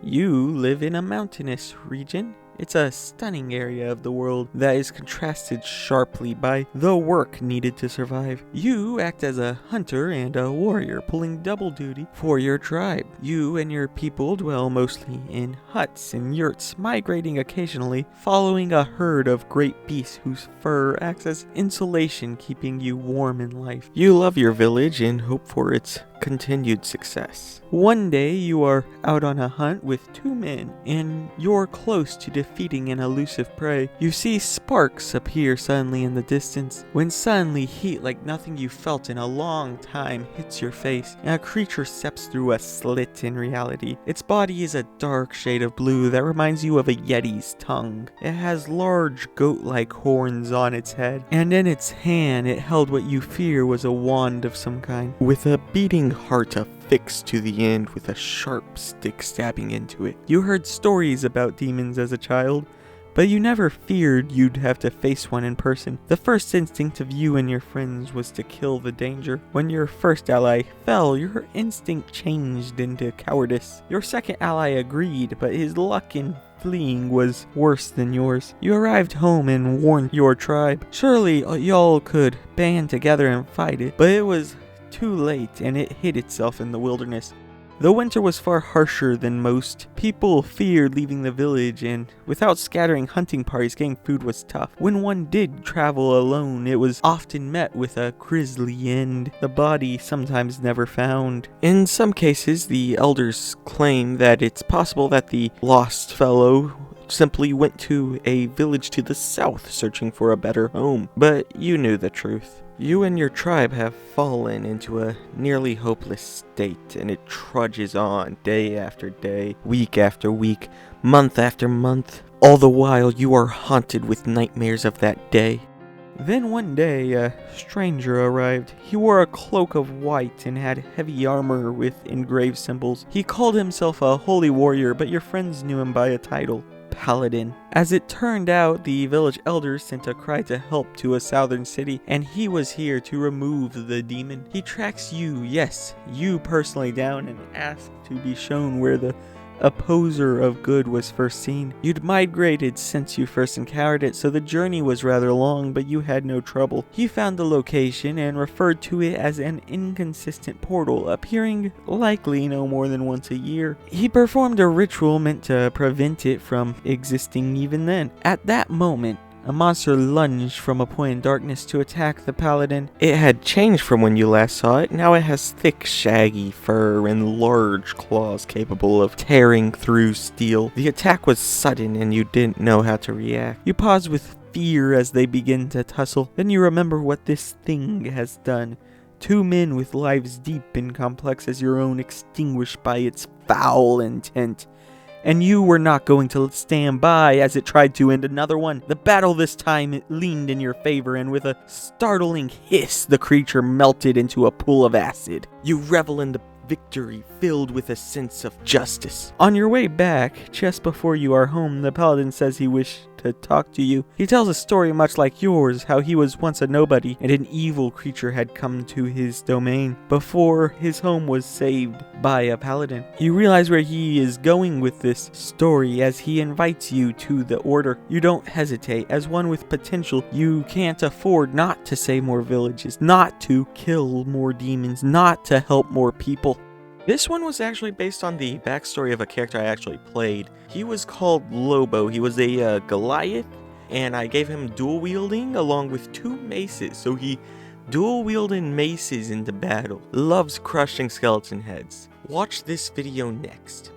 You live in a mountainous region. It's a stunning area of the world that is contrasted sharply by the work needed to survive. You act as a hunter and a warrior, pulling double duty for your tribe. You and your people dwell mostly in huts and yurts, migrating occasionally, following a herd of great beasts whose fur acts as insulation, keeping you warm in life. You love your village and hope for its continued success. One day you are out on a hunt with two men, and you're close to defeating an elusive prey. You see sparks appear suddenly in the distance, when suddenly heat like nothing you felt in a long time hits your face, and a creature steps through a slit in reality. Its body is a dark shade of blue that reminds you of a yeti's tongue. It has large goat-like horns on its head, and in its hand it held what you fear was a wand of some kind, with a beating heart affixed to the end with a sharp stick stabbing into it. You heard stories about demons as a child, but you never feared you'd have to face one in person. The first instinct of you and your friends was to kill the danger. When your first ally fell, your instinct changed into cowardice. Your second ally agreed, but his luck in fleeing was worse than yours. You arrived home and warned your tribe. Surely y'all could band together and fight it, but it was too late, and it hid itself in the wilderness. The winter was far harsher than most. People feared leaving the village, and without scattering hunting parties, getting food was tough. When one did travel alone, it was often met with a grisly end, the body sometimes never found. In some cases, the elders claim that it's possible that the lost fellow simply went to a village to the south searching for a better home, but you knew the truth. You and your tribe have fallen into a nearly hopeless state, and it trudges on day after day, week after week, month after month. All the while you are haunted with nightmares of that day. Then one day, a stranger arrived. He wore a cloak of white and had heavy armor with engraved symbols. He called himself a holy warrior, but your friends knew him by a title, Paladin. As it turned out, the village elders sent a cry to help to a southern city, and he was here to remove the demon. He tracks you, yes, you personally, down and asks to be shown where the opposer of good was first seen. You'd migrated since you first encountered it, so the journey was rather long, but you had no trouble. He found the location and referred to it as an inconsistent portal, appearing likely no more than once a year. He performed a ritual meant to prevent it from existing even then. At that moment, a monster lunged from a point in darkness to attack the paladin. It had changed from when you last saw it. Now it has thick, shaggy fur and large claws capable of tearing through steel. The attack was sudden and you didn't know how to react. You paused with fear as they begin to tussle. Then you remember what this thing has done. Two men with lives deep and complex as your own extinguished by its foul intent. And you were not going to stand by as it tried to end another one. The battle this time it leaned in your favor, and with a startling hiss, the creature melted into a pool of acid. You revel in the victory, filled with a sense of justice. On your way back, just before you are home, the paladin says he wished to talk to you. He tells a story much like yours, how he was once a nobody and an evil creature had come to his domain before his home was saved by a paladin. You realize where he is going with this story as he invites you to the order. You don't hesitate. As one with potential, you can't afford not to save more villages, not to kill more demons, not to help more people. This one was actually based on the backstory of a character I actually played. He was called Lobo. He was a Goliath, and I gave him dual wielding along with two maces. So he dual wielded maces into battle. Loves crushing skeleton heads. Watch this video next.